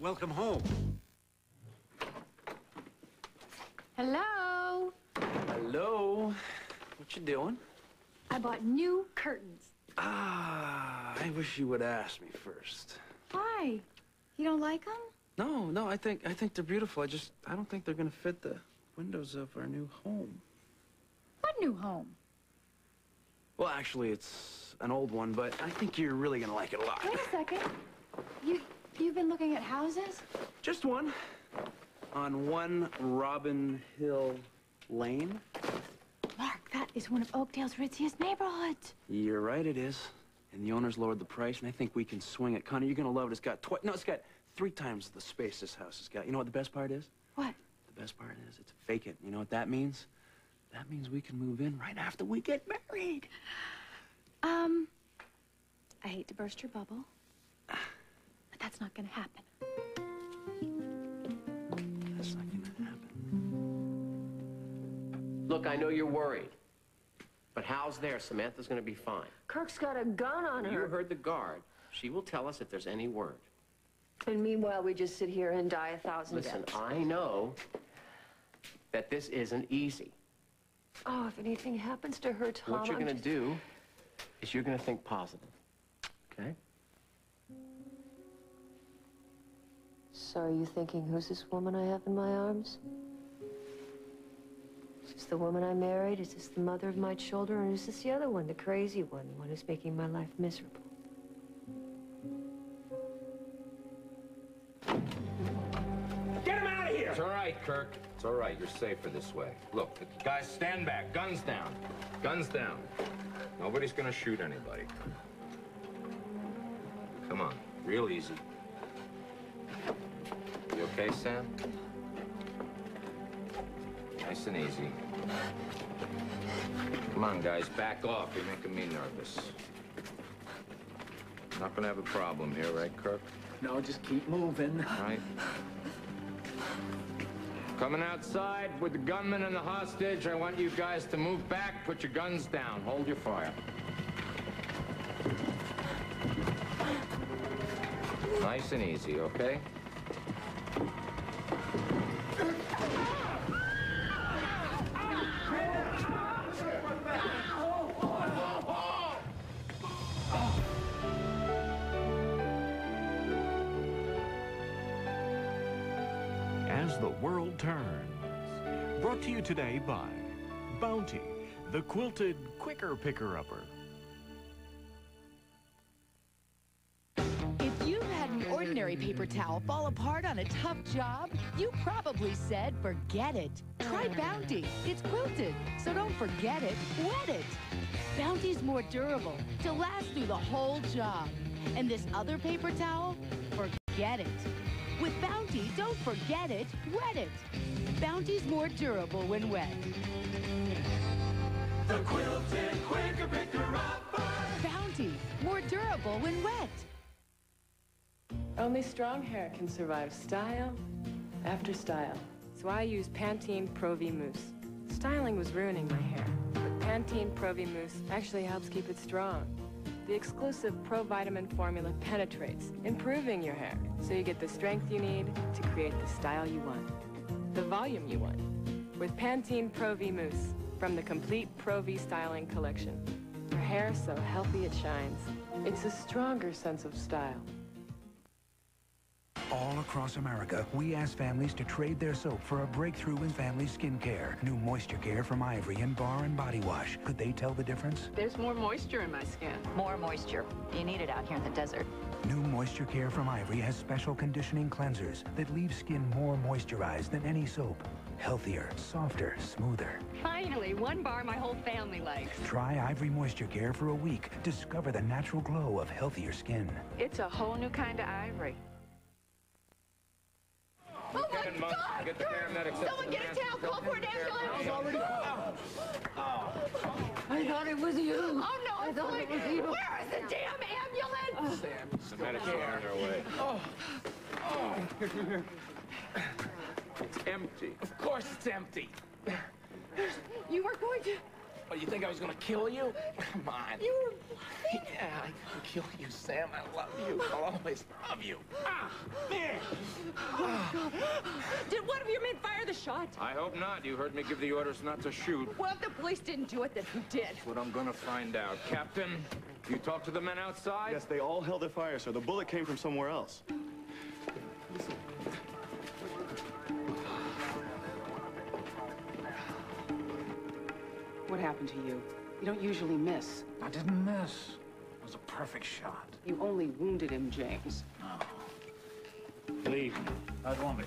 welcome home. Hello? Hello? What you doing? I bought new curtains. Ah, I wish you would ask me first. Why? You don't like them? No, I think they're beautiful. I don't think they're gonna fit the windows of our new home. What new home? Well, actually, it's an old one, but I think you're really gonna like it a lot. Wait a second. You've been looking at houses? Just one. On 1 Robin Hill Lane. Mark, that is one of Oakdale's ritziest neighborhoods. You're right, it is. And the owners lowered the price, and I think we can swing it. Connie, you're gonna love it. It's got 3 times the space this house has got. You know what the best part is? What? The best part is it's vacant. You know what that means? That means we can move in right after we get married. I hate to burst your bubble, but that's not gonna happen. That's not gonna happen. Look, I know you're worried, but Hal's there. Samantha's gonna be fine. Kirk's got a gun on her. You heard the guard. She will tell us if there's any word. And meanwhile, we just sit here and die 1,000 Listen, deaths. I know that this isn't easy. Oh, if anything happens to her, Tom, What you're gonna do is you're gonna think positive, okay? So are you thinking, who's this woman I have in my arms? Is this the woman I married? Is this the mother of my children? Or is this the other one, the crazy one, the one who's making my life miserable? Get him out of here! It's all right, Kirk. It's all right. You're safer this way. Look, guys, stand back. Guns down. Guns down. Nobody's gonna shoot anybody. Come on. Real easy. You okay, Sam? Nice and easy. Come on, guys. Back off. You're making me nervous. Not gonna have a problem here, right, Kirk? No, just keep moving. Right. Coming outside with the gunman and the hostage. I want you guys to move back, put your guns down, hold your fire. Nice and easy, okay? As the world turns. Brought to you today by Bounty, the quilted quicker picker-upper. If you've had an ordinary paper towel fall apart on a tough job, you probably said, forget it. Try Bounty. It's quilted, so don't forget it, wet it. Bounty's more durable to last through the whole job. And this other paper towel, forget it. With Bounty, don't forget it, wet it. Bounty's more durable when wet. The quilted quicker picker-upper. Bounty, more durable when wet. Only strong hair can survive style after style. So I use Pantene Pro V Mousse. Styling was ruining my hair, but Pantene Pro V Mousse actually helps keep it strong. The exclusive Pro-Vitamin formula penetrates, improving your hair, so you get the strength you need to create the style you want, the volume you want. With Pantene Pro V Mousse from the complete Pro V styling collection. Your hair so healthy it shines. It's a stronger sense of style. All across America, we ask families to trade their soap for a breakthrough in family skincare. New Moisture Care from Ivory and Bar and Body Wash. Could they tell the difference? There's more moisture in my skin. More moisture. You need it out here in the desert. New Moisture Care from Ivory has special conditioning cleansers that leave skin more moisturized than any soap. Healthier, softer, smoother. Finally, one bar my whole family likes. Try Ivory Moisture Care for a week. Discover the natural glow of healthier skin. It's a whole new kind of ivory. Oh my God! Get the paramedics. Someone get a towel, call for an ambulance! Already I thought it was you. Oh no, I thought it was you. Where is the damn ambulance? The medics are on their way. It's empty. Of course it's empty. You were going to... What, you think I was gonna kill you? Come on. You were Yeah, I can kill you, Sam. I love you. I'll always love you. Ah, there. Oh, God. Did one of your men fire the shot? I hope not. You heard me give the orders not to shoot. Well, if the police didn't do it, then who did? That's what I'm gonna find out. Captain, you talked to the men outside? Yes, they all held their fire, sir. The bullet came from somewhere else. What happened to you? You don't usually miss. I didn't miss. It was a perfect shot. You only wounded him, James. Believe me, I'd want to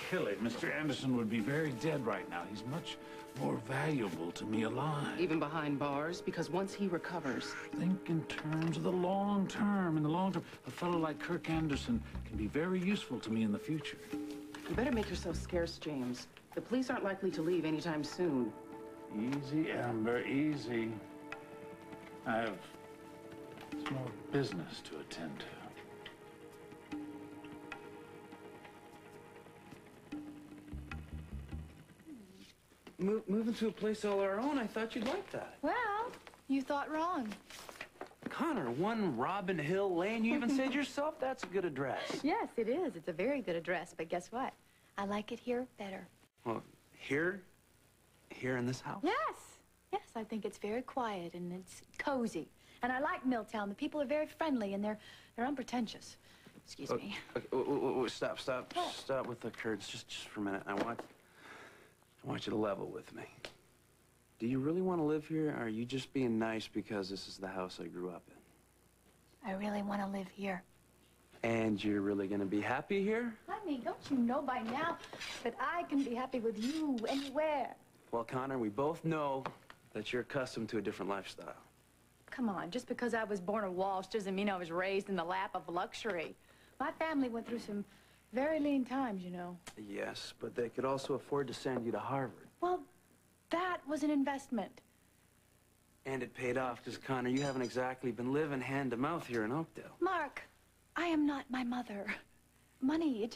kill him. Mr. Anderson would be very dead right now. He's much more valuable to me alive. Even behind bars? Because once he recovers... Think in terms of the long term. In the long term, a fellow like Kirk Anderson can be very useful to me in the future. You better make yourself scarce, James. The police aren't likely to leave anytime soon. Easy, Amber, easy. I have some more business to attend to. Moving to a place all our own, I thought you'd like that. Well, you thought wrong. Connor, 1 Robin Hill Lane, you even said yourself that's a good address. Yes, it is. It's a very good address, but guess what? I like it here better. Well, here in this house? Yes. Yes, I think it's very quiet and it's cozy. And I like Milltown. The people are very friendly and they're unpretentious. Excuse me. Okay, stop with the curds just for a minute. I want you to level with me. Do you really want to live here, or are you just being nice because this is the house I grew up in? I really want to live here. And you're really going to be happy here? Honey, don't you know by now that I can be happy with you anywhere? Well, Connor, we both know that you're accustomed to a different lifestyle. Come on, just because I was born a Walsh doesn't mean I was raised in the lap of luxury. My family went through some very lean times, you know. Yes, but they could also afford to send you to Harvard. Well, that was an investment. And it paid off, because, Connor, you haven't exactly been living hand to mouth here in Oakdale. Mark, I am not my mother. Money, it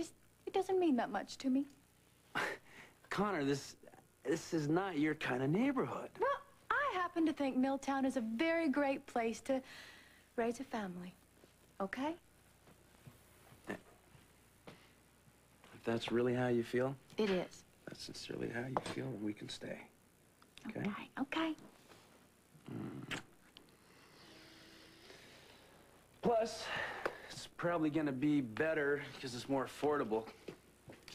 doesn't mean that much to me. Connor, this is not your kind of neighborhood. Well, I happen to think Milltown is a very great place to raise a family. Okay? If that's really how you feel, It is. if that's sincerely how you feel, then we can stay. Okay? Okay. Plus, it's probably going to be better because it's more affordable,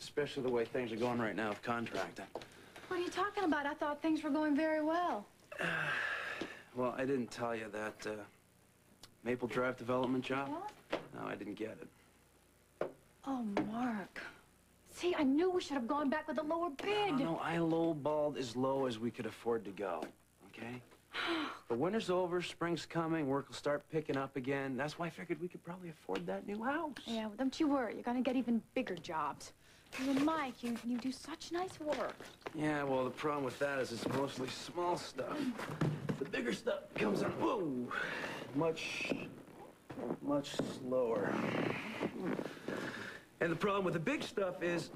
especially the way things are going right now with contracting. What are you talking about? I thought things were going very well. Well, I didn't tell you that Maple Drive development job. No, I didn't get it. Oh, Mark. See, I knew we should have gone back with a lower bid. No, I lowballed as low as we could afford to go, okay? The winter's over, spring's coming, work will start picking up again. That's why I figured we could probably afford that new house. Yeah, well, don't you worry. You're gonna get even bigger jobs. You and Mike, you do such nice work. Yeah, well, the problem with that is it's mostly small stuff. The bigger stuff comes in, whoa, much slower. And the problem with the big stuff is,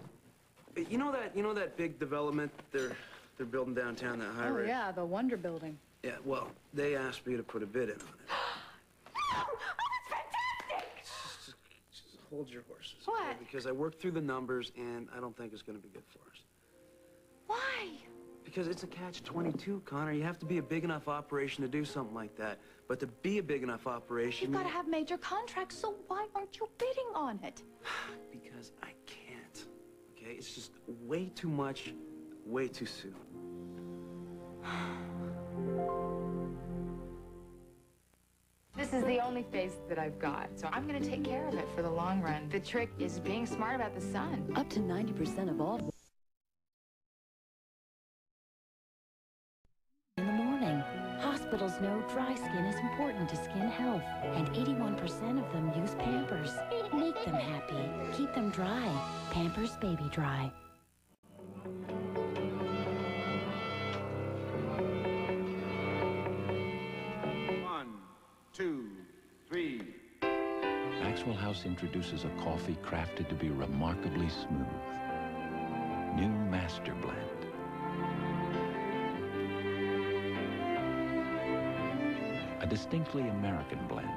you know that big development they're building downtown, that high Oh, rise? yeah, the Wonder Building. Yeah, well, they asked me to put a bid in on it. Oh, that's fantastic! Just hold your horses. What? Okay? Because I worked through the numbers, and I don't think it's going to be good for us. Why? Because it's a catch-22, Connor. You have to be a big enough operation to do something like that. But to be a big enough operation... You've got to have major contracts, so why aren't you bidding on it? Because I can't, okay? It's just way too much, way too soon. This is the only face that I've got, so I'm gonna take care of it for the long run. The trick is being smart about the sun. Up to 90% of all In the morning, hospitals know dry skin is important to skin health, and 81% of them use Pampers. Make them happy. Keep them dry. Pampers Baby Dry. Two, three. Maxwell House introduces a coffee crafted to be remarkably smooth. New Master Blend. a distinctly American blend.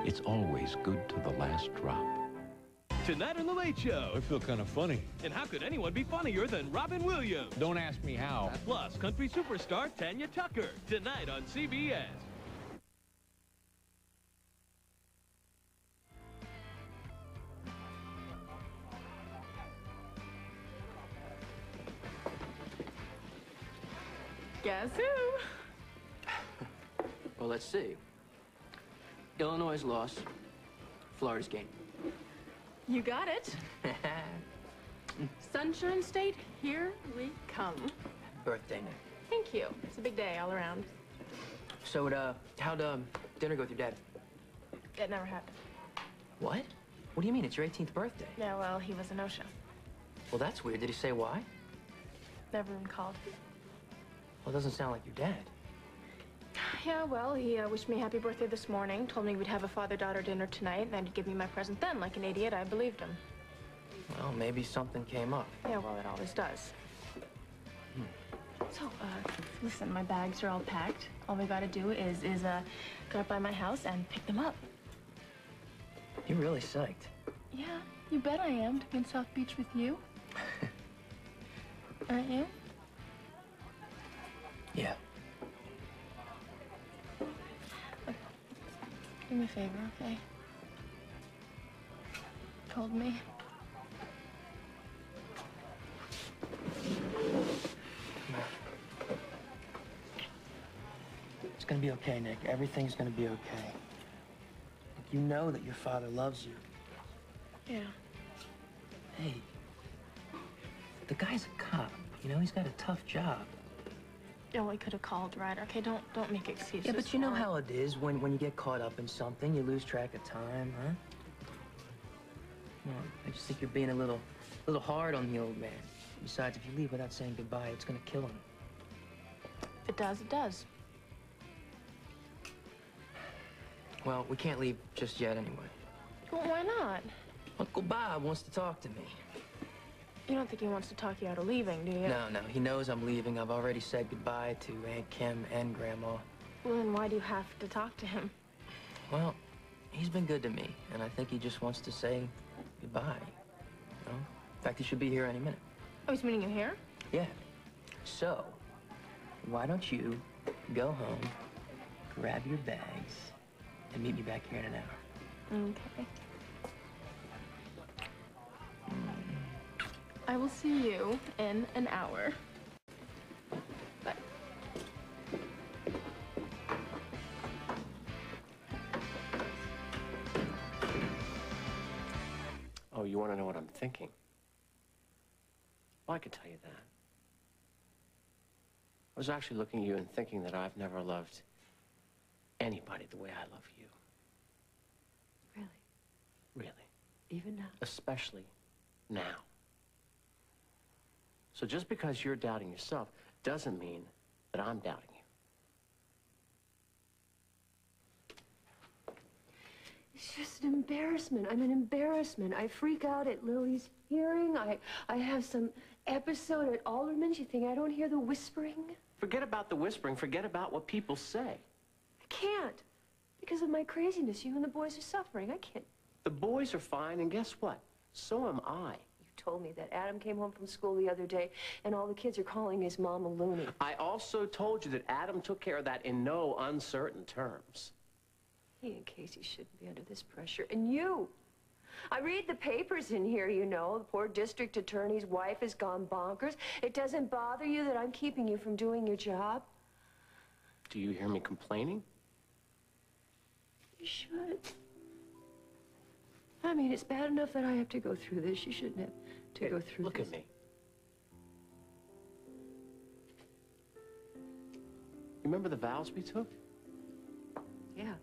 It's always good to the last drop. Tonight on The Late Show. I feel kind of funny. And how could anyone be funnier than Robin Williams? Don't ask me how. Plus, country superstar Tanya Tucker. Tonight on CBS. Guess who? Well, let's see. Illinois lost. Florida's game. You got it. Sunshine State, here we come. Birthday night. Thank you. It's a big day all around. So, how'd dinner go with your dad? It never happened. What? What do you mean? It's your 18th birthday. Yeah, well, he was a no-show. Well, that's weird. Did he say why? Never even called. Well, it doesn't sound like your dad. Yeah, well, he wished me happy birthday this morning, told me we'd have a father-daughter dinner tonight, and he'd give me my present then. Like an idiot, I believed him. Well, maybe something came up. Yeah, well, it always does. So, listen, my bags are all packed. All we gotta do is go up by my house and pick them up. You're really psyched. Yeah, you bet I am, to be in South Beach with you. Aren't you? Yeah. Do me a favor, okay? Hold me. It's gonna be okay, Nick. Everything's gonna be okay. You know that your father loves you. Yeah. Hey, the guy's a cop. You know, he's got a tough job. Yeah, well, he could have called, right? Okay, don't make excuses. Yeah, but you know how it is when you get caught up in something, you lose track of time, huh? No, I just think you're being a little hard on the old man. Besides, if you leave without saying goodbye, it's gonna kill him. If it does, it does. Well, we can't leave just yet anyway. Well, why not? Uncle Bob wants to talk to me. You don't think he wants to talk you out of leaving, do you? No, he knows I'm leaving. I've already said goodbye to Aunt Kim and Grandma. Well, then why do you have to talk to him? Well, he's been good to me, and I think he just wants to say goodbye. You know? In fact, he should be here any minute. Oh, he's meeting you here? Yeah. So, why don't you go home, grab your bags, and meet me back here in an hour? Okay. I will see you in an hour. Bye. Oh, you want to know what I'm thinking? Well, I could tell you that. I was actually looking at you and thinking that I've never loved anybody the way I love you. Really? Really. Even now? Especially now. So just because you're doubting yourself doesn't mean that I'm doubting you. It's just an embarrassment. I'm an embarrassment. I freak out at Lily's hearing. I have some episode at Alderman's. You think I don't hear the whispering? Forget about the whispering. Forget about what people say. I can't. Because of my craziness, you and the boys are suffering. I can't. The boys are fine, and guess what? So am I. You told me that Adam came home from school the other day, and all the kids are calling his mom a loony. I also told you that Adam took care of that in no uncertain terms. He and Casey shouldn't be under this pressure. And you. I read the papers in here, you know. The poor district attorney's wife has gone bonkers. It doesn't bother you that I'm keeping you from doing your job? Do you hear me complaining? You should. I mean, it's bad enough that I have to go through this. You shouldn't have to go through Look this. at me. You remember the vows we took? Yeah.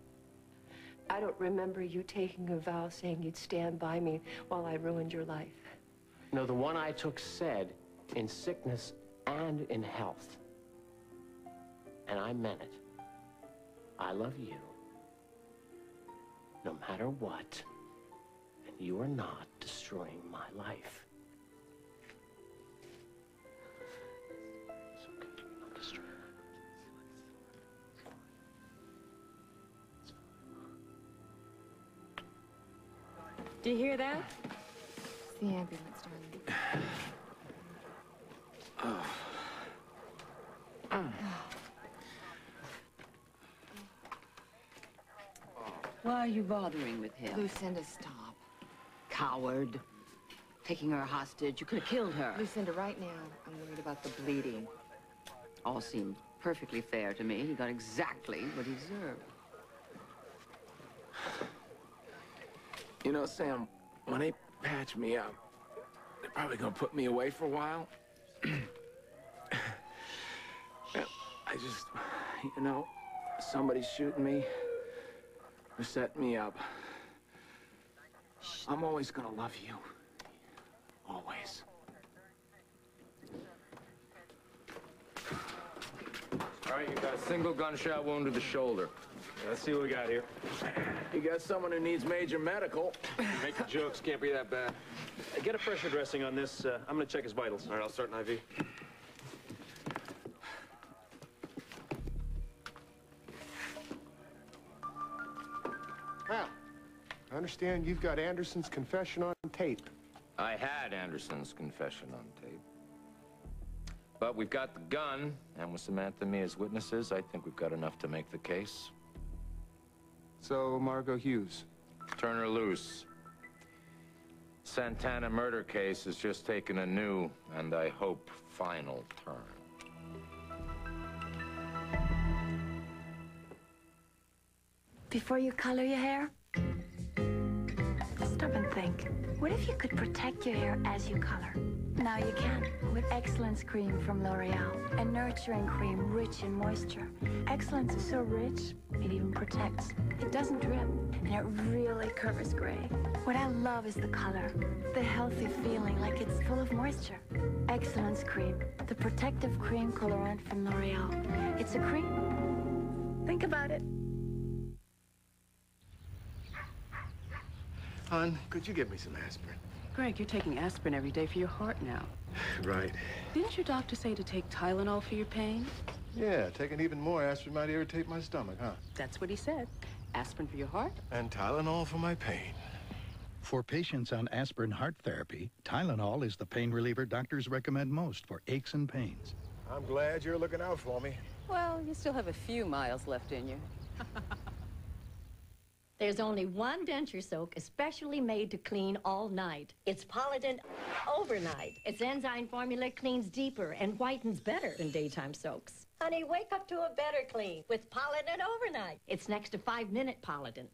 I don't remember you taking a vow saying you'd stand by me while I ruined your life. No, the one I took said, in sickness and in health. And I meant it. I love you. No matter what. And you are not destroying my life. It's okay. I'm not destroying it. Do you hear that? It's the ambulance, darling. Why are you bothering with him? Lucinda, stop. Coward. Taking her hostage. You could have killed her. Lucinda, right now, I'm worried about the bleeding. All seemed perfectly fair to me. He got exactly what he deserved. You know, Sam, when they patch me up, they're probably gonna put me away for a while. I just, you know, somebody's shooting me or setting me up. I'm always gonna love you. Always. All right, you got a single gunshot wound to the shoulder. Let's see what we got here. You got someone who needs major medical. Making jokes can't be that bad. Get a pressure dressing on this. I'm gonna check his vitals. All right, I'll start an IV. Now, I understand you've got Anderson's confession on tape. I had Anderson's confession on tape. But we've got the gun, and with Samantha and me as witnesses, I think we've got enough to make the case. So, Margot Hughes. Turn her loose. Santana murder case has just taken a new, and I hope, final turn. Before you color your hair, stop and think. What if you could protect your hair as you color? Now you can with Excellence Cream from L'Oreal, a nurturing cream rich in moisture. Excellence is so rich, it even protects. It doesn't drip, and it really covers gray. What I love is the color, the healthy feeling like it's full of moisture. Excellence Cream, the protective cream colorant from L'Oreal. It's a cream. Think about it. Hon, could you get me some aspirin? Greg, you're taking aspirin every day for your heart now. Right. Didn't your doctor say to take Tylenol for your pain? Yeah, taking even more aspirin might irritate my stomach, huh? That's what he said. Aspirin for your heart? And Tylenol for my pain. For patients on aspirin heart therapy, Tylenol is the pain reliever doctors recommend most for aches and pains. I'm glad you're looking out for me. Well, you still have a few miles left in you. There's only one denture soak especially made to clean all night. It's Polident Overnight. Its enzyme formula cleans deeper and whitens better than daytime soaks. Honey, wake up to a better clean with Polident Overnight. It's next to 5-minute Polident.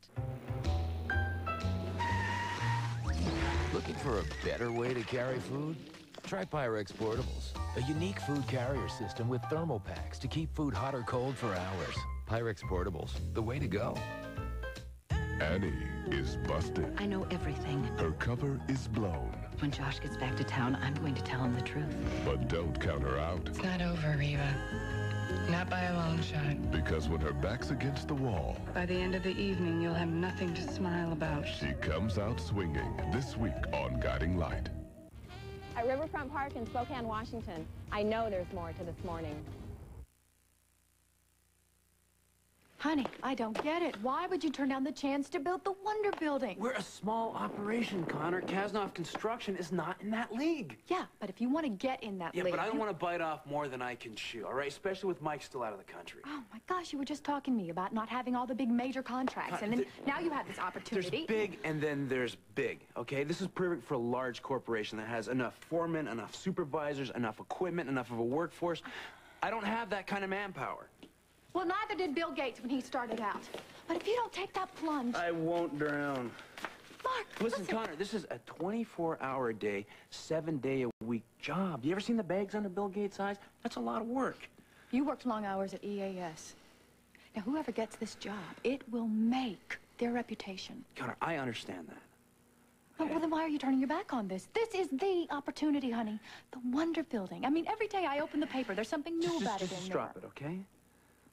Looking for a better way to carry food? Try Pyrex Portables, a unique food carrier system with thermal packs to keep food hot or cold for hours. Pyrex Portables, the way to go. Annie is busted. I know everything. Her cover is blown. When Josh gets back to town, I'm going to tell him the truth. But don't count her out. It's not over, Reva. Not by a long shot. Because when her back's against the wall, By the end of the evening, you'll have nothing to smile about. she comes out swinging this week on Guiding Light. At Riverfront Park in Spokane, Washington, I know there's more to this morning. Honey, I don't get it. Why would you turn down the chance to build the Wonder Building? We're a small operation, Connor. Kasnoff Construction is not in that league. Yeah, but if you want to get in that Yeah, league... but I don't want to bite off more than I can chew, all right? Especially with Mike still out of the country. Oh, my gosh, you were just talking to me about not having all the big major contracts, and then now you have this opportunity. There's big and then there's big, okay? This is perfect for a large corporation that has enough foremen, enough supervisors, enough equipment, enough of a workforce. I don't have that kind of manpower. Well, neither did Bill Gates when he started out. But if you don't take that plunge... I won't drown. Mark, Listen, Connor, this is a 24-hour-a-day, 7-day-a-week job. You ever seen the bags under Bill Gates' eyes? That's a lot of work. You worked long hours at EAS. Now, whoever gets this job, it will make their reputation. Connor, I understand that. Oh, well, then why are you turning your back on this? This is the opportunity, honey. The Wonder Building. I mean, every day I open the paper, there's something new about it in Just there. drop it, okay?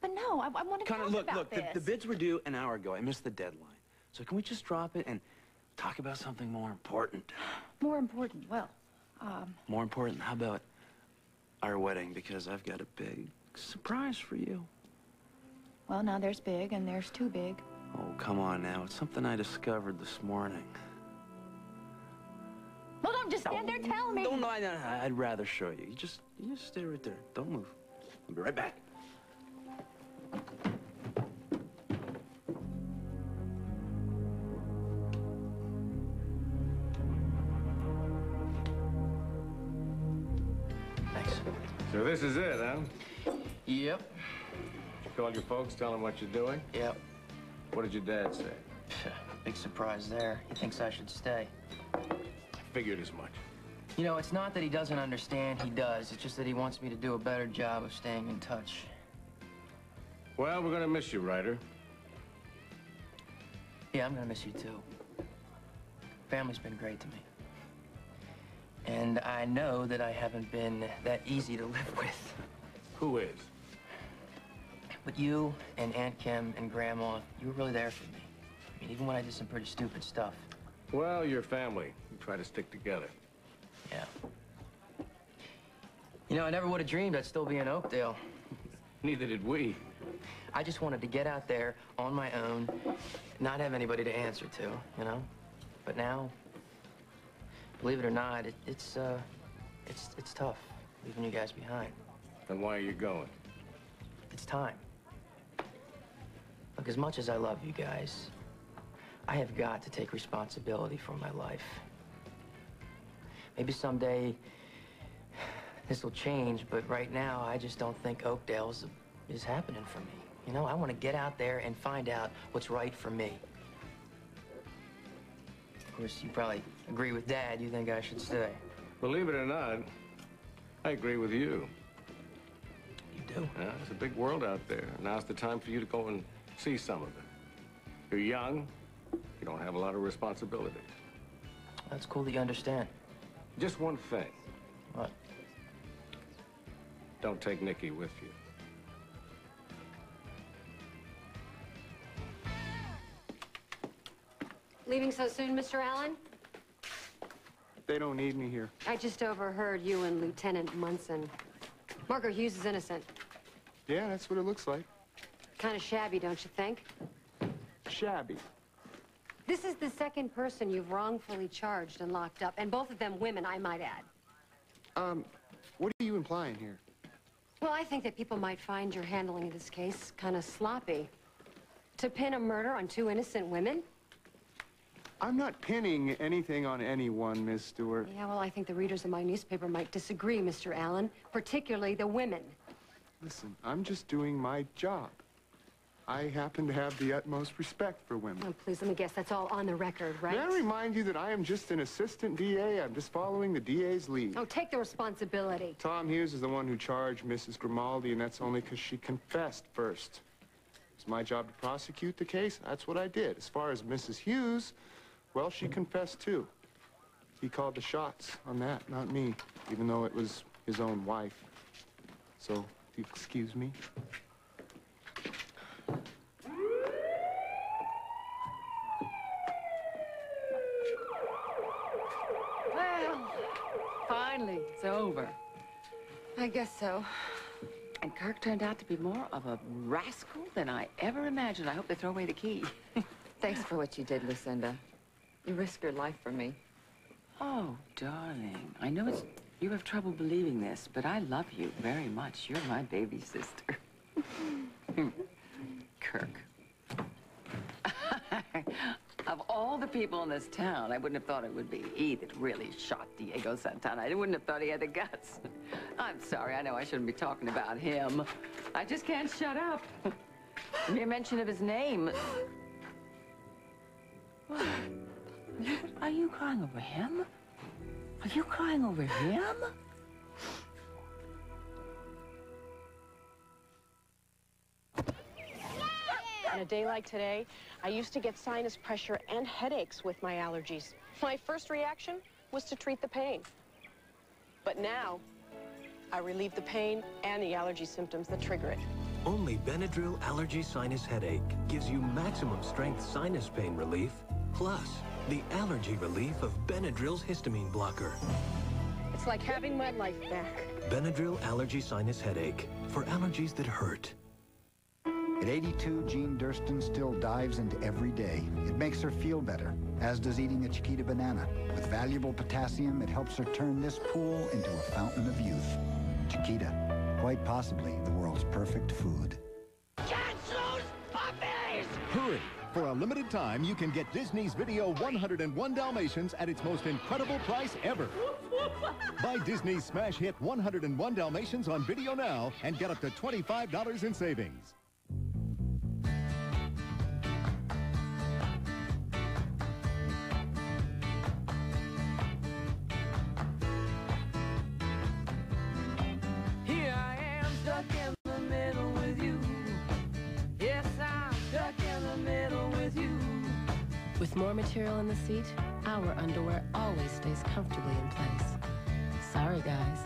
But no, I want to Connor, talk about look, this. the bids were due an hour ago. I missed the deadline. So can we just drop it and talk about something more important? More important, well, More important, how about our wedding? Because I've got a big surprise for you. well, now there's big and there's too big. Oh, come on now. It's something I discovered this morning. him. Just stand there, tell me. No, I'd rather show you. You just stay right there. Don't move. I'll be right back. Thanks. So this is it, huh? Yep. You called your folks, tell them what you're doing? Yep. What did your dad say? Big surprise there. He thinks I should stay. I figured as much. You know, it's not that he doesn't understand, he does. It's just that he wants me to do a better job of staying in touch. Well, we're gonna miss you, Ryder. Yeah, I'm gonna miss you too. Family's been great to me. And I know that I haven't been that easy to live with. Who is? But you and Aunt Kim and Grandma, you were really there for me. I mean, even when I did some pretty stupid stuff. Well, your family. We try to stick together. Yeah. You know, I never would have dreamed I'd still be in Oakdale. Neither did we. I just wanted to get out there on my own, not have anybody to answer to, you know? But now, believe it or not, it's tough, leaving you guys behind. And why are you going? It's time. Look, as much as I love you guys, I have got to take responsibility for my life. Maybe someday this will change, but right now I just don't think Oakdale is happening for me. You know, I want to get out there and find out what's right for me. Of course, you probably agree with Dad. You think I should stay. Believe it or not, I agree with you. You do? Yeah, there's a big world out there. Now's the time for you to go and see some of it. You're young. You don't have a lot of responsibility. That's cool that you understand. Just one thing. What? Don't take Nikki with you. Leaving so soon, Mr. Allen? They don't need me here. I just overheard you and Lieutenant Munson. Margot Hughes is innocent. Yeah, that's what it looks like. Kind of shabby, don't you think? Shabby. This is the second person you've wrongfully charged and locked up, and both of them women, I might add. What are you implying here? Well, I think that people might find your handling of this case kind of sloppy. To pin a murder on two innocent women? I'm not pinning anything on anyone, Miss Stewart. Yeah, well, I think the readers of my newspaper might disagree, Mr. Allen, particularly the women. Listen, I'm just doing my job. I happen to have the utmost respect for women. Oh, please, let me guess, that's all on the record, right? May I remind you that I am just an assistant DA? I'm just following the DA's lead. Oh, take the responsibility. Tom Hughes is the one who charged Mrs. Grimaldi, and that's only because she confessed first. It's my job to prosecute the case. That's what I did. As far as Mrs. Hughes, well, she confessed too. He called the shots on that, not me, even though it was his own wife. So, if you excuse me. Well, finally, it's over. I guess so. And Kirk turned out to be more of a rascal than I ever imagined. I hope they throw away the key. Thanks for what you did, Lucinda. You risked your life for me. Oh, darling. I know you have trouble believing this, but I love you very much. You're my baby sister. Kirk. Of all the people in this town, I wouldn't have thought it would be he that really shot Diego Santana. I wouldn't have thought he had the guts. I'm sorry, I know I shouldn't be talking about him. I just can't shut up. The mere mention of his name. What? Are you crying over him? Are you crying over him? On a day like today, I used to get sinus pressure and headaches with my allergies. My first reaction was to treat the pain. But now, I relieve the pain and the allergy symptoms that trigger it. Only Benadryl Allergy Sinus Headache gives you maximum strength sinus pain relief, plus the allergy relief of Benadryl's histamine blocker. It's like having my life back. Benadryl Allergy Sinus Headache for allergies that hurt. At 82, Jean Durston still dives into every day. It makes her feel better, as does eating a Chiquita banana. With valuable potassium, it helps her turn this pool into a fountain of youth. Chiquita, quite possibly the world's perfect food. Can't lose puppies! Hurry! For a limited time, you can get Disney's Video 101 Dalmatians at its most incredible price ever. Buy Disney's smash hit 101 Dalmatians on video now and get up to $25 in savings. Here I am, stuck in the middle with you. Yes, I'm stuck in the middle with you. With more material in the seat, our underwear always stays comfortably in place. Sorry, guys.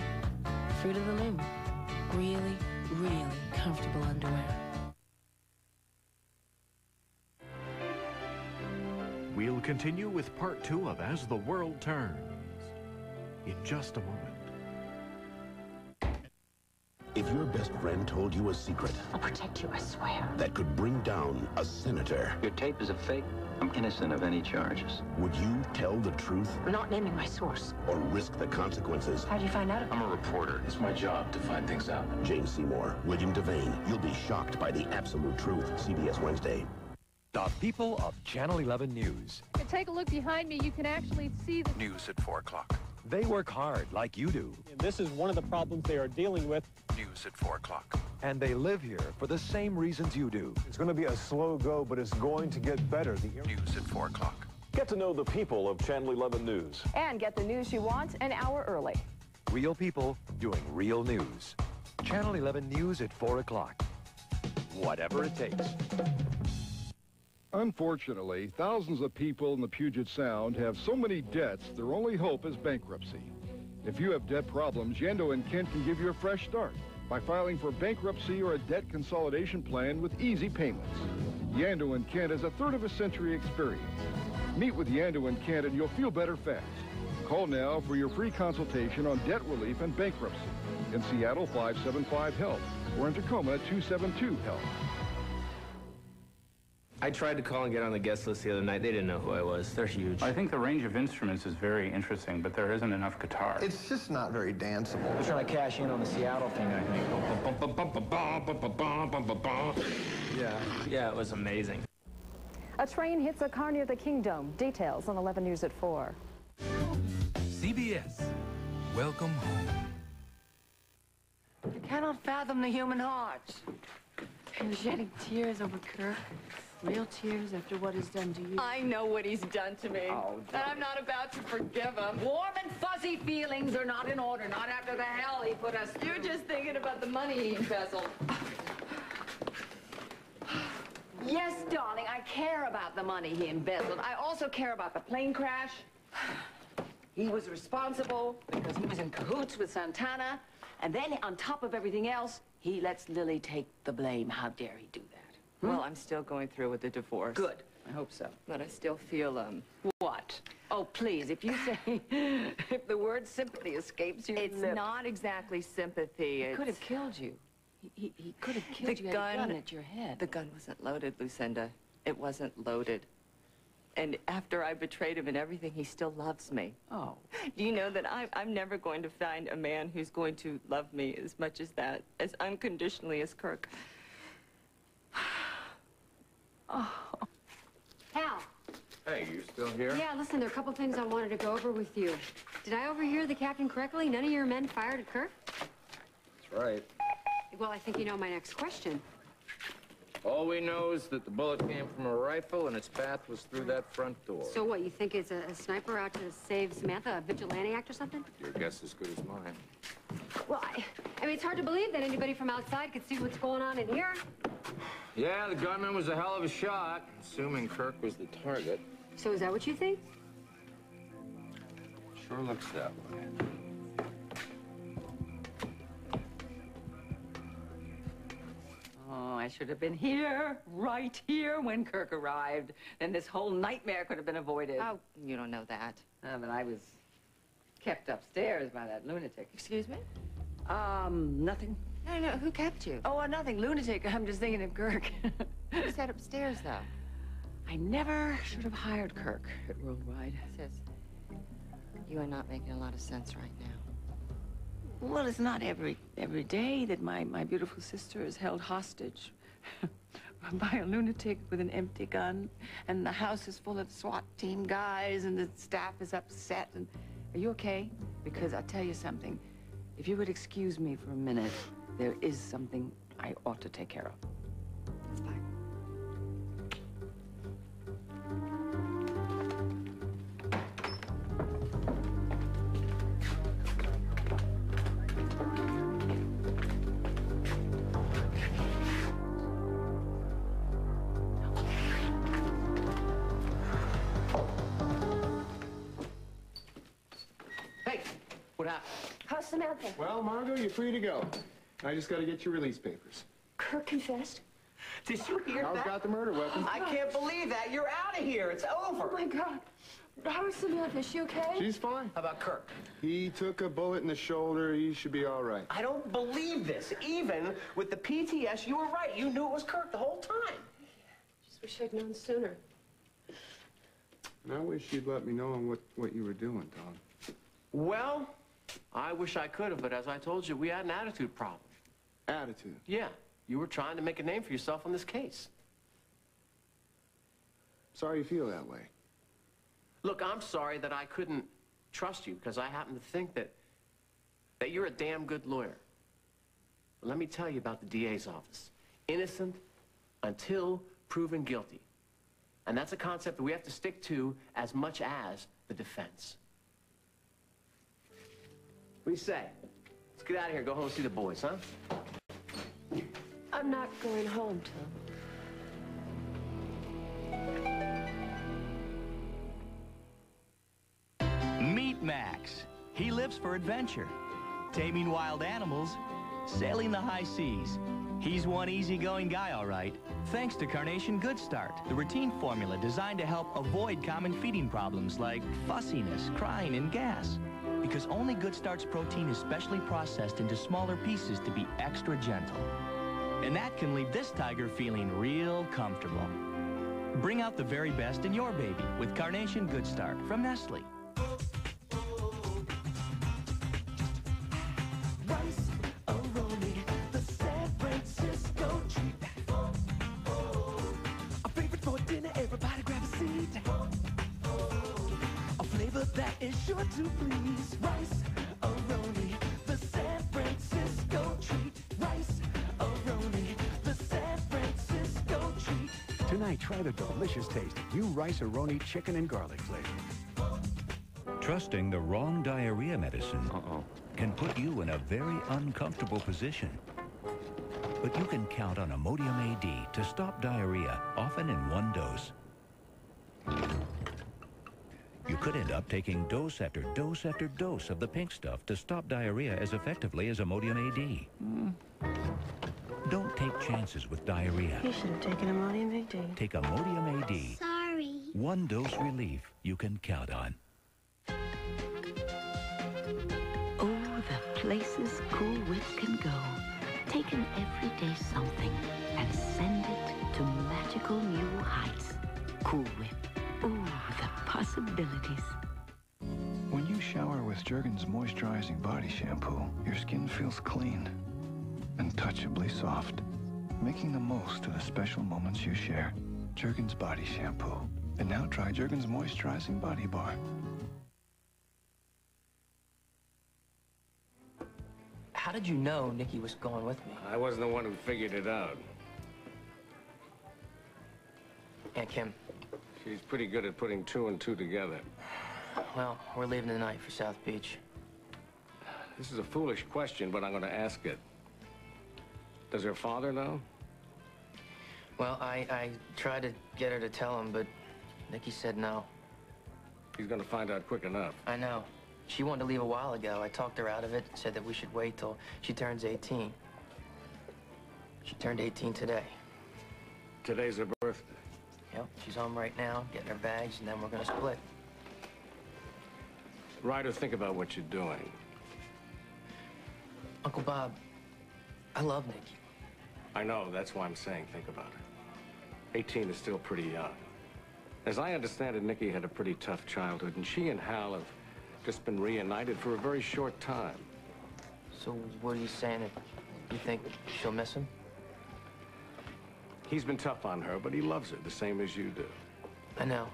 Fruit of the Loom. Really, really comfortable underwear. We'll continue with part 2 of As the World Turns in just a moment. If your best friend told you a secret I'll protect you, I swear. that could bring down a senator, Your tape is a fake. I'm innocent of any charges. would you tell the truth I'm not naming my source. or risk the consequences? How'd you find out? I'm a reporter. It's my job to find things out. James Seymour, William Devane, you'll be shocked by the absolute truth. CBS Wednesday. The people of Channel 11 News. And take a look behind me. You can actually see the News at 4 o'clock. They work hard like you do. This is one of the problems they are dealing with. News at 4 o'clock. And they live here for the same reasons you do. It's going to be a slow go, but it's going to get better. News at 4 o'clock. Get to know the people of Channel 11 News. And get the news you want an hour early. Real people doing real news. Channel 11 News at 4 o'clock. Whatever it takes. Unfortunately, thousands of people in the Puget Sound have so many debts, their only hope is bankruptcy. If you have debt problems, Yando and Kent can give you a fresh start by filing for bankruptcy or a debt consolidation plan with easy payments. Yando and Kent has a third of a century experience. Meet with Yando and Kent and you'll feel better fast. Call now for your free consultation on debt relief and bankruptcy. In Seattle, 575-HELP, or in Tacoma, 272-HELP. I tried to call and get on the guest list the other night. They didn't know who I was. They're huge. I think the range of instruments is very interesting, but there isn't enough guitar. It's just not very danceable. They're trying to cash in on the Seattle thing, I think. Yeah, it was amazing. A train hits a car near the Kingdom. Details on 11 News at 4. CBS. Welcome home. You cannot fathom the human heart. You're shedding tears over Kirk. Real tears after what he's done to you. I know what he's done to me. And I'm not about to forgive him. Warm and fuzzy feelings are not in order, not after the hell he put us through. You're just thinking about the money he embezzled. Yes, darling, I care about the money he embezzled. I also care about the plane crash. He was responsible because he was in cahoots with Santana. And then, on top of everything else, he lets Lily take the blame. How dare he do that? Well, I'm still going through with the divorce. Good. I hope so. But I still feel, What? Oh, please, if you say, if the word sympathy escapes your it's lips. not exactly sympathy. He could have killed you. He could have killed you. The Had a gun gun at your head. The gun wasn't loaded, Lucinda. It wasn't loaded. And after I betrayed him and everything, he still loves me. Oh. Do you know that I'm never going to find a man who's going to love me as much as that, as unconditionally as Kirk. Oh. Hal. Hey, you still here? Yeah, listen, there are a couple things I wanted to go over with you. Did I overhear the captain correctly? None of your men fired at Kirk? That's right. Well, I think you know my next question. All we know is that the bullet came from a rifle and its path was through that front door. So what, you think it's a sniper out to save Samantha, a vigilante act or something? Your guess is as good as mine. Well, I mean, it's hard to believe that anybody from outside could see what's going on in here. Yeah, the gunman was a hell of a shot, assuming Kirk was the target. So is that what you think? Sure looks that way. Oh, I should have been here, right here, when Kirk arrived. Then this whole nightmare could have been avoided. Oh, you don't know that. But I was kept upstairs by that lunatic. Excuse me? Nothing. No, who kept you? Oh, nothing. Lunatic. I'm just thinking of Kirk. You said upstairs, though. I never should have hired Kirk at Worldwide. Sis, you are not making a lot of sense right now. Well, it's not every day that my beautiful sister is held hostage by a lunatic with an empty gun, and the house is full of SWAT team guys, and the staff is upset. And are you okay? Because I'll tell you something. If you would excuse me for a minute, there is something I ought to take care of. It's fine. Hey, what happened? How's Samantha? Well, Margot, you're free to go. I just got to get your release papers. Kirk confessed? Did you hear that? How's got the murder weapon? I can't believe that. You're out of here. It's over. Oh, my God. How is Samantha? Is she okay? She's fine. How about Kirk? He took a bullet in the shoulder. He should be all right. I don't believe this. Even with the PTS, you were right. You knew it was Kirk the whole time. Just wish I'd known sooner. And I wish you'd let me know what you were doing, Tom. Well, I wish I could have, but as I told you, we had an attitude problem. Attitude? Yeah. You were trying to make a name for yourself on this case. Sorry you feel that way. Look, I'm sorry that I couldn't trust you, because I happen to think that you're a damn good lawyer. But let me tell you about the DA's office. Innocent until proven guilty. And that's a concept that we have to stick to as much as the defense. What do you say? Let's get out of here and go home and see the boys, huh? I'm not going home, Tom. Meet Max. He lives for adventure, taming wild animals, sailing the high seas. He's one easygoing guy, all right. Thanks to Carnation Good Start, the routine formula designed to help avoid common feeding problems like fussiness, crying, and gas. Because only Good Start's protein is specially processed into smaller pieces to be extra gentle. And that can leave this tiger feeling real comfortable. Bring out the very best in your baby with Carnation Good Start from Nestle. That is sure to please. Rice Aroni, the San Francisco treat. Rice Aroni, the San Francisco treat. Tonight, try the delicious taste of new Rice Aroni chicken and garlic flavor. Trusting the wrong diarrhea medicine can put you in a very uncomfortable position. But you can count on Imodium AD to stop diarrhea, often in one dose. You could end up taking dose after dose after dose of the pink stuff to stop diarrhea as effectively as Imodium AD. Don't take chances with diarrhea. You should have taken Imodium AD. Take Imodium AD. Sorry. One dose relief you can count on. Oh, the places Cool Whip can go. Take an everyday something and send it to magical new heights. Cool Whip. Ooh, the possibilities. When you shower with Jergens moisturizing body shampoo, your skin feels clean and touchably soft, making the most of the special moments you share. Jergens body shampoo. And now try Jergens moisturizing body bar. How did you know Nikki was going with me? I wasn't the one who figured it out. Aunt Kim. She's pretty good at putting two and two together. Well, we're leaving tonight for South Beach. This is a foolish question, but I'm going to ask it. Does her father know? Well, I tried to get her to tell him, but Nikki said no. He's going to find out quick enough. I know. She wanted to leave a while ago. I talked her out of it, said that we should wait till she turns 18. She turned 18 today. Today's her birthday. Yep, she's home right now, getting her bags, and then we're gonna split. Ryder, think about what you're doing. Uncle Bob, I love Nikki. I know, that's why I'm saying think about it. 18 is still pretty young. As I understand it, Nikki had a pretty tough childhood, and she and Hal have just been reunited for a very short time. So what are you saying? That you think she'll miss him? He's been tough on her, but he loves her the same as you do. I know.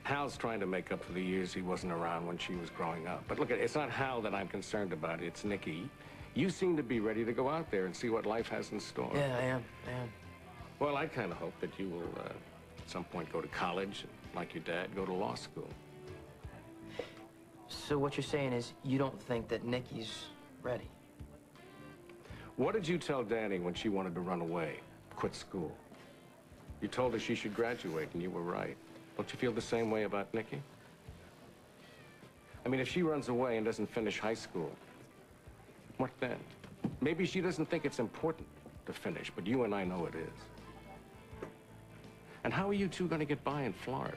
Hal's trying to make up for the years he wasn't around when she was growing up. But look, it's not Hal that I'm concerned about, it's Nikki. You seem to be ready to go out there and see what life has in store. Yeah, I am. Well, I kind of hope that you will, at some point, go to college, and, like your dad, go to law school. So what you're saying is you don't think that Nikki's ready? What did you tell Danny when she wanted to run away, quit school? You told her she should graduate, and you were right. Don't you feel the same way about Nikki? I mean, if she runs away and doesn't finish high school, what then? Maybe she doesn't think it's important to finish, but you and I know it is. And how are you two going to get by in Florida?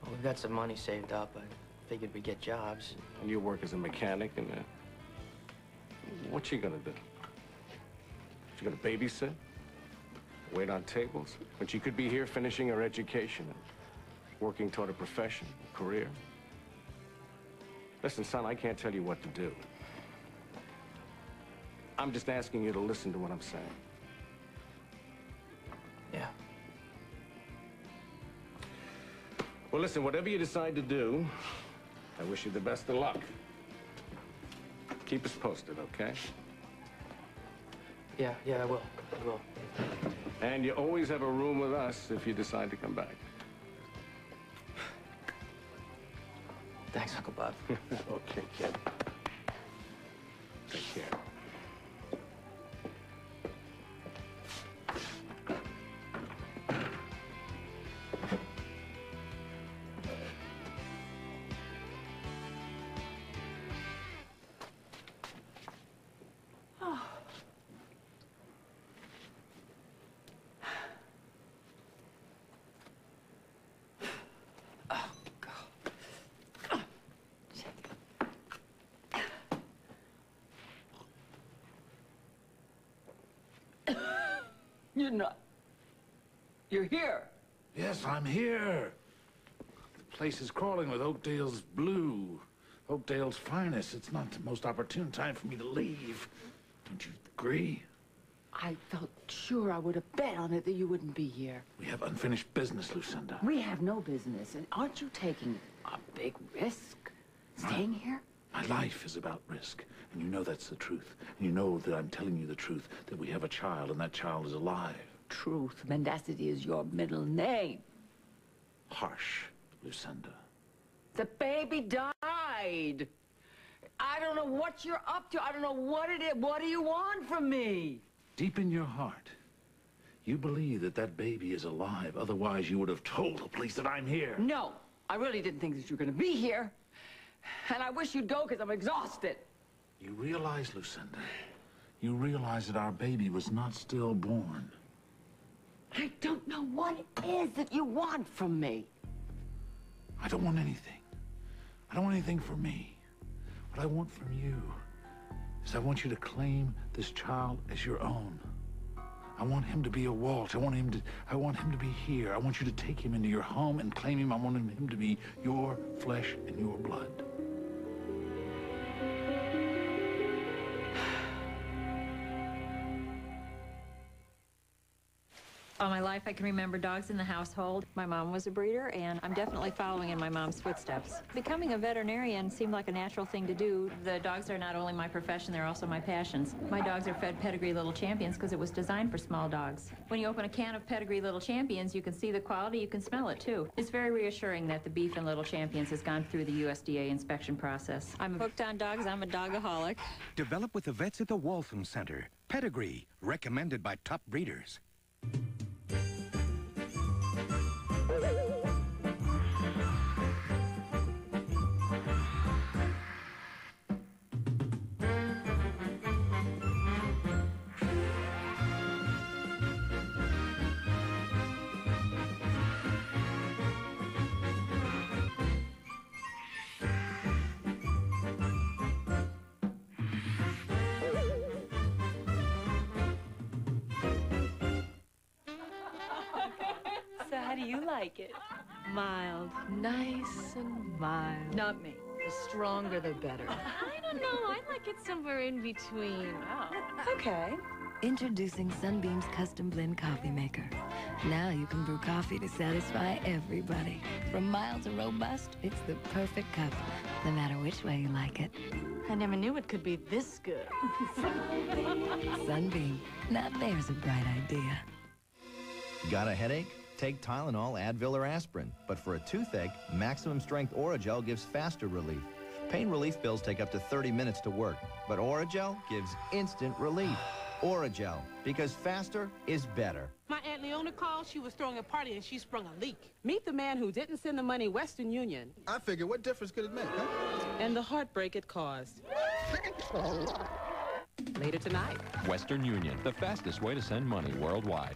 Well, we've got some money saved up. I figured we'd get jobs. And you work as a mechanic, and what's she going to do? She going to babysit? Wait on tables? When she could be here finishing her education and working toward a profession, a career? Listen, son, I can't tell you what to do. I'm just asking you to listen to what I'm saying. Yeah. Well, listen, whatever you decide to do, I wish you the best of luck. Keep us posted, okay? Yeah, I will. I will. And you always have a room with us if you decide to come back. Thanks, Uncle Bob. Okay, kid. Take care. You're not. You're here. Yes, I'm here. The place is crawling with Oakdale's blue. Oakdale's finest. It's not the most opportune time for me to leave. Don't you agree? I felt sure I would have bet on it that you wouldn't be here. We have unfinished business, Lucinda. We have no business. And aren't you taking a big risk staying here? My life is about risk, and you know that's the truth. And you know that I'm telling you the truth, that we have a child, and that child is alive. Truth. Mendacity is your middle name. Harsh, Lucinda. The baby died. I don't know what you're up to. I don't know what it is. What do you want from me? Deep in your heart, you believe that that baby is alive. Otherwise, you would have told the police that I'm here. No, I really didn't think that you were going to be here. And I wish you'd go because I'm exhausted. You realize, Lucinda, you realize that our baby was not stillborn. I don't know what it is that you want from me. I don't want anything. I don't want anything for me. What I want from you is I want you to claim this child as your own. I want him to be a Walt. I want him to be here. I want you to take him into your home and claim him. I want him to be your flesh and your blood. All my life, I can remember dogs in the household. My mom was a breeder, and I'm definitely following in my mom's footsteps. Becoming a veterinarian seemed like a natural thing to do. The dogs are not only my profession, they're also my passions. My dogs are fed Pedigree Little Champions because it was designed for small dogs. When you open a can of Pedigree Little Champions, you can see the quality, you can smell it too. It's very reassuring that the beef in Little Champions has gone through the USDA inspection process. I'm hooked on dogs, I'm a dogaholic. Developed with the vets at the Waltham Center. Pedigree, recommended by top breeders. How do you like it? Mild. Nice and mild. Not me. The stronger, the better. I don't know. I like it somewhere in between. Oh, okay. Introducing Sunbeam's custom blend coffee maker. Now you can brew coffee to satisfy everybody. From mild to robust, it's the perfect cup, no matter which way you like it. I never knew it could be this good. Sunbeam. Now there's a bright idea. Got a headache? Take Tylenol, Advil, or aspirin. But for a toothache, Maximum Strength Oragel gives faster relief. Pain relief pills take up to 30 minutes to work, but Oragel gives instant relief. Oragel, because faster is better. My Aunt Leona called. She was throwing a party and she sprung a leak. Meet the man who didn't send the money Western Union. I figured, what difference could it make, huh? And the heartbreak it caused. Later tonight. Western Union, the fastest way to send money worldwide.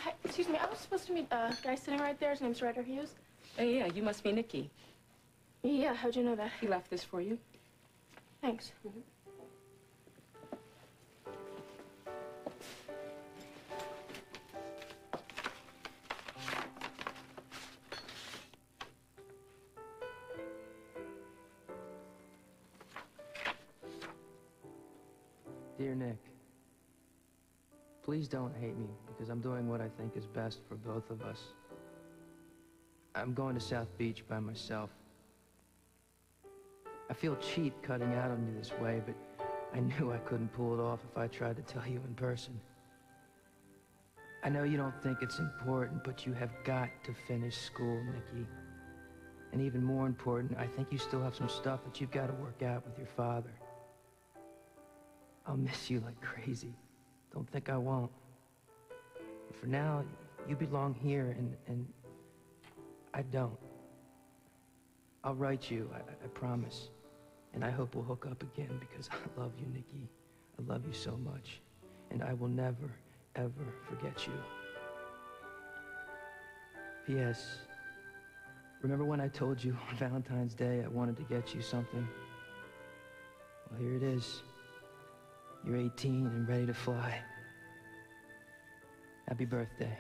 Hi, excuse me, I was supposed to meet a guy sitting right there. His name's Ryder Hughes. Oh, yeah, you must be Nikki. Yeah, how'd you know that? He left this for you. Thanks. Dear Nick, please don't hate me because I'm doing what I think is best for both of us. I'm going to South Beach by myself. I feel cheap cutting out on you this way, but I knew I couldn't pull it off if I tried to tell you in person. I know you don't think it's important, but you have got to finish school, Nikki. And even more important, I think you still have some stuff that you've got to work out with your father. I'll miss you like crazy. Don't think I won't. But for now, you belong here, and I don't. I'll write you, I promise. And I hope we'll hook up again because I love you, Nikki. I love you so much. And I will never, ever forget you. P.S. Remember when I told you on Valentine's Day I wanted to get you something? Well, here it is. You're 18 and ready to fly. Happy birthday.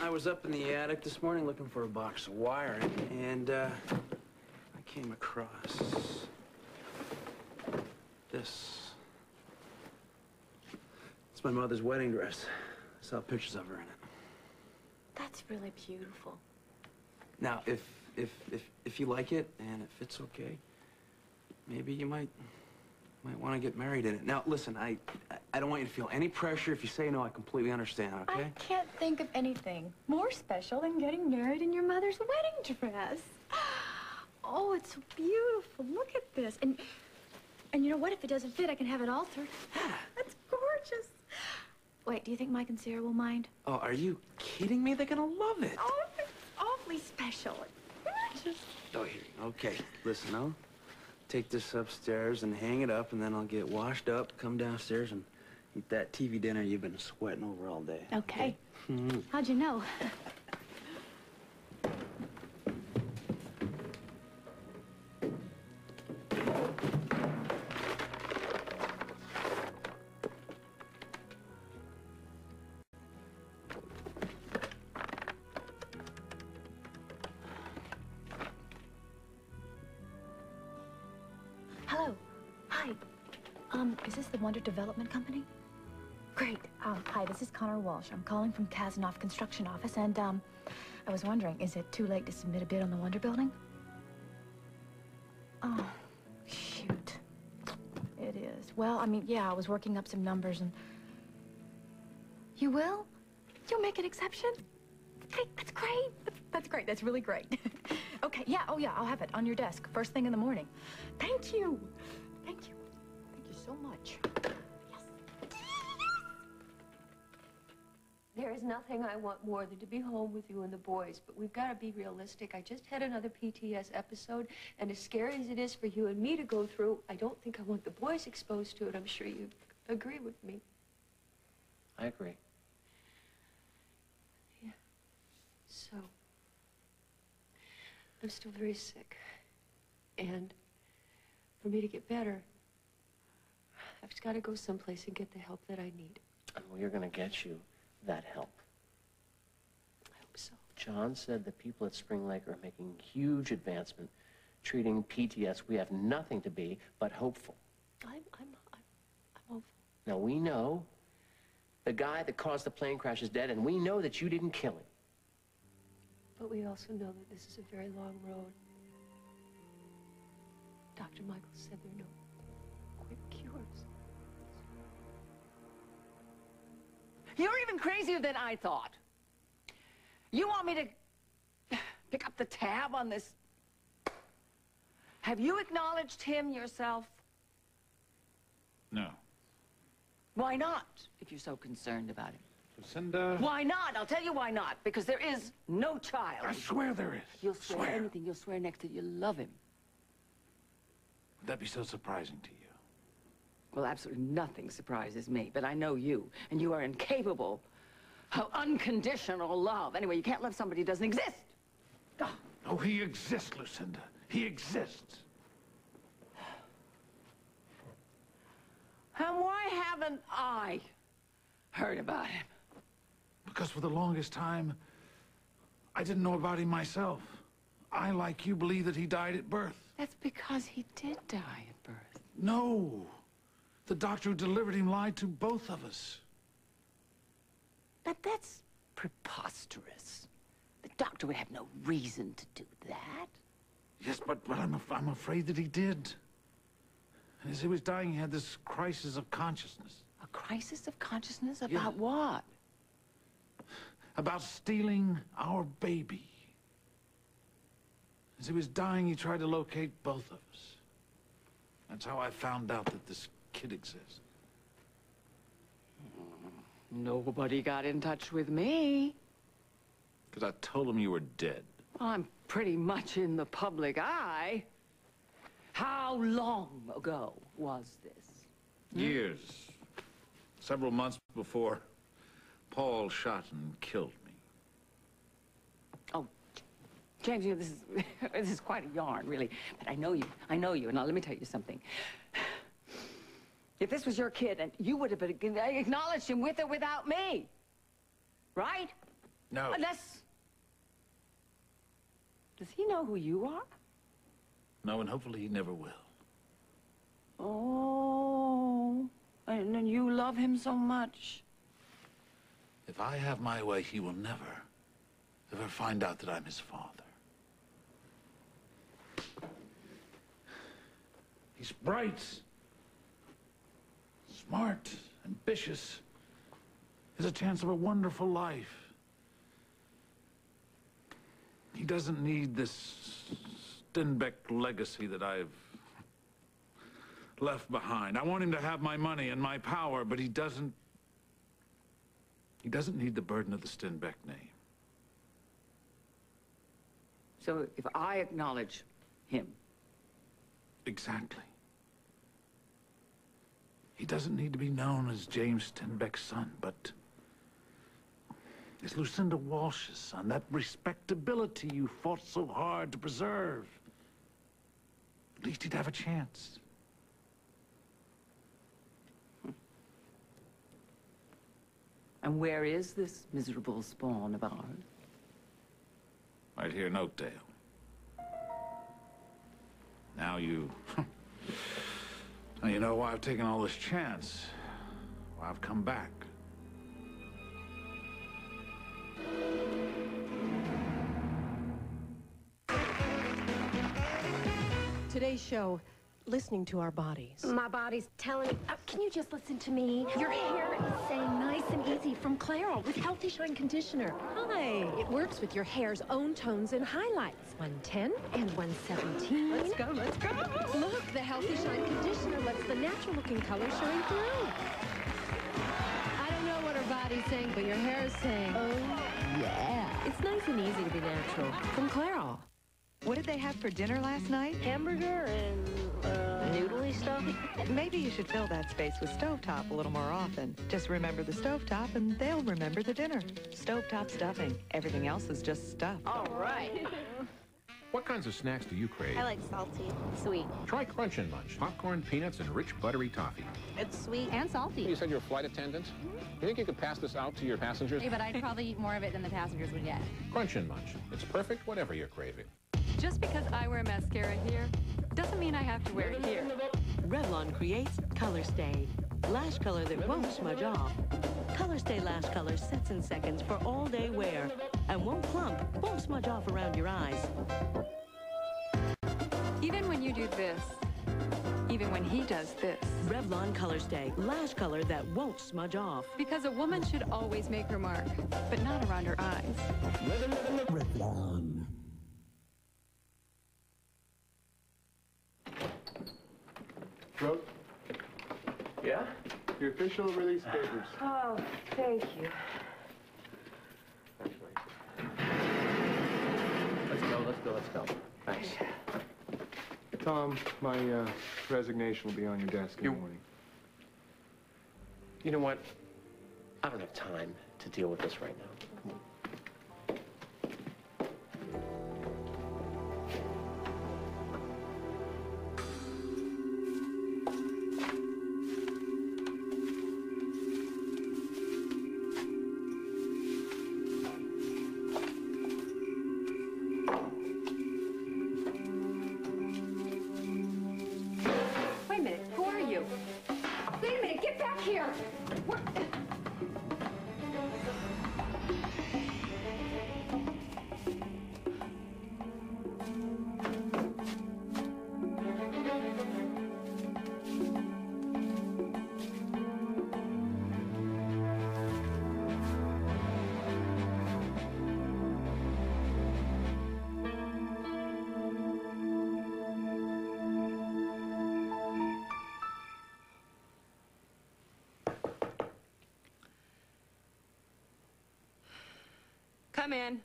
I was up in the attic this morning looking for a box of wiring, and I came across this. It's my mother's wedding dress. I saw pictures of her in it. That's really beautiful. Now, if you like it and it fits okay, maybe you might want to get married in it. Now, listen, I don't want you to feel any pressure. If you say no, I completely understand, okay? I can't think of anything more special than getting married in your mother's wedding dress. Oh, it's so beautiful. Look at this. And you know what? If it doesn't fit, I can have it altered. That's gorgeous. Wait, do you think Mike and Sarah will mind? Oh, are you kidding me? They're gonna love it. Oh, it's awfully special. It's gorgeous. Oh, here. Okay, listen, I'll take this upstairs and hang it up, and then I'll get washed up, come downstairs, and eat that TV dinner you've been sweating over all day. Okay. Mm-hmm. How'd you know? Hello. Hi. Is this the Wonder Development Company? Great. Hi, this is Connor Walsh. I'm calling from Kazanoff Construction Office, and, I was wondering, is it too late to submit a bid on the Wonder Building? Oh, shoot. It is. Well, I mean, yeah, I was working up some numbers and... You will? You'll make an exception? Hey, that's great. That's great. That's really great. Okay, yeah, oh yeah, I'll have it on your desk first thing in the morning. Thank you. Thank you. Thank you so much. There is nothing I want more than to be home with you and the boys, but we've got to be realistic. I just had another PTS episode, and as scary as it is for you and me to go through, I don't think I want the boys exposed to it. I'm sure you agree with me. I agree. Yeah. So, I'm still very sick. And for me to get better, I've just got to go someplace and get the help that I need. And we're going to get you that help. I hope so. John said the people at Spring Lake are making huge advancement, treating PTS. We have nothing to be but hopeful. I'm hopeful. Now, we know the guy that caused the plane crash is dead, and we know that you didn't kill him. But we also know that this is a very long road. Dr. Michael said there are no quick cures. You're even crazier than I thought. You want me to pick up the tab on this? Have you acknowledged him yourself? No. Why not, if you're so concerned about him? Lucinda? Why not? I'll tell you why not. Because there is no child. I swear there is. You'll swear anything. You'll swear next that you love him. Would that be so surprising to you? Well, absolutely nothing surprises me, but I know you, and you are incapable of unconditional love. Anyway, you can't love somebody who doesn't exist. Oh, he exists, Lucinda. He exists. And why haven't I heard about him? Because for the longest time, I didn't know about him myself. I, like you, believe that he died at birth. That's because he did die at birth. No. The doctor who delivered him lied to both of us. But that's preposterous. The doctor would have no reason to do that. Yes, but I'm afraid that he did. And as he was dying, he had this crisis of consciousness. A crisis of consciousness? About what? About stealing our baby. As he was dying, he tried to locate both of us. That's how I found out that this kid exists. Nobody got in touch with me. Because I told him you were dead. I'm pretty much in the public eye. How long ago was this? Years. Several months before Paul shot and killed me. Oh, James, you know, this is quite a yarn, really. But I know you. And now let me tell you something. If this was your kid, and you would have acknowledged him with or without me. Right? No. Unless... Does he know who you are? No, and hopefully he never will. Oh, and you love him so much. If I have my way, he will never, ever find out that I'm his father. He's bright, smart, ambitious. He has a chance of a wonderful life. He doesn't need this Stenbeck legacy that I've left behind. I want him to have my money and my power, but he doesn't need the burden of the Stenbeck name. So if I acknowledge him... Exactly. He doesn't need to be known as James Stenbeck's son, but as Lucinda Walsh's son, that respectability you fought so hard to preserve. At least he'd have a chance. And where is this miserable spawn of ours? Right here in Oakdale. Now you... Now you know why I've taken all this chance. Why I've come back. Today's show, listening to our bodies. My body's telling me, can you just listen to me? Your hair is saying nice and easy from Clairol with Healthy Shine Conditioner. Hi. It works with your hair's own tones and highlights. 110 and 117. Let's go, let's go. Look, the Healthy Shine Conditioner lets the natural-looking color shine through. I don't know what her body's saying, but your hair is saying, oh, yeah. It's nice and easy to be natural. From Clairol. What did they have for dinner last night? Hamburger and noodly stuff. Maybe you should fill that space with stovetop a little more often. Just remember the stovetop and they'll remember the dinner. Stovetop stuffing. Everything else is just stuff. All right. What kinds of snacks do you crave? I like salty. Sweet. Try Crunch and Munch. Popcorn, peanuts, and rich buttery toffee. It's sweet and salty. You said you're a flight attendant? You think you could pass this out to your passengers? Hey, but I'd probably eat more of it than the passengers would get. Crunch and Munch. It's perfect whatever you're craving. Just because I wear mascara here doesn't mean I have to wear it here. Revlon creates Color Stay. Lash color that won't smudge off. Color Stay lash color sets in seconds for all-day wear and won't clump, won't smudge off around your eyes. Even when you do this, even when he does this. Revlon Color Stay, lash color that won't smudge off. Because a woman should always make her mark, but not around her eyes. Revlon. Brooke? Yeah? Your official release papers. Oh, thank you. Let's go. Thanks. Tom, my resignation will be on your desk in the morning. You know what? I don't have time to deal with this right now. Wait a minute, who are you? Wait a minute, get back here! What? Come in.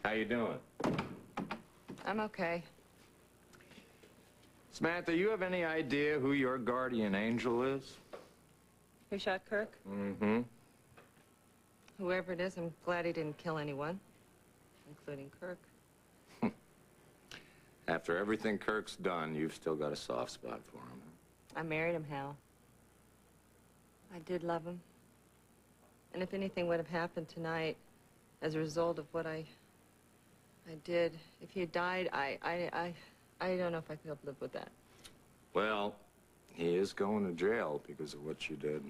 How you doing? I'm okay. Samantha, you have any idea who your guardian angel is? Who shot Kirk? Mm-hmm. Whoever it is, I'm glad he didn't kill anyone, including Kirk. After everything Kirk's done, you've still got a soft spot for him. I married him, Hal. I did love him. And if anything would have happened tonight as a result of what I did, if he had died, I don't know if I could have lived with that. Well, he is going to jail because of what you did.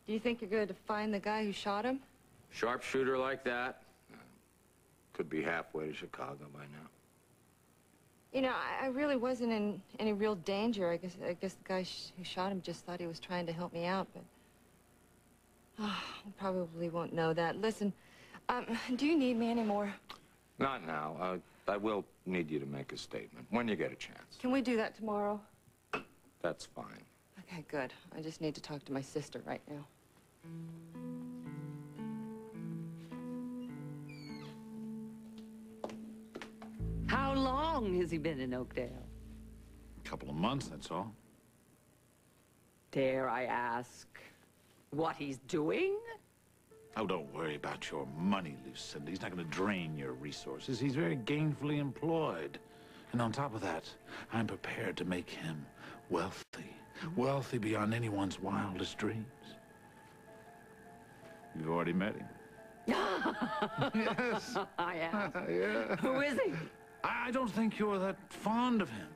Do you think you're going to find the guy who shot him? Sharpshooter like that could be halfway to Chicago by now. You know, I really wasn't in any real danger. I guess the guy who shot him just thought he was trying to help me out, but he probably won't know that. Listen, do you need me anymore? Not now. I will need you to make a statement when you get a chance. Can we do that tomorrow? That's fine. Okay, good. I just need to talk to my sister right now. How long has he been in Oakdale? A couple of months, that's all. Dare I ask what he's doing? Oh, don't worry about your money, Lucinda. He's not going to drain your resources. He's very gainfully employed. And on top of that, I'm prepared to make him wealthy. Wealthy beyond anyone's wildest dreams. You've already met him. Yes. I have. Yeah. Who is he? I don't think you're that fond of him.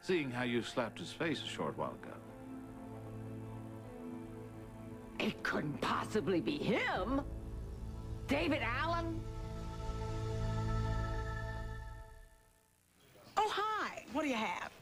Seeing how you slapped his face a short while ago. It couldn't possibly be him. David Allen? you have?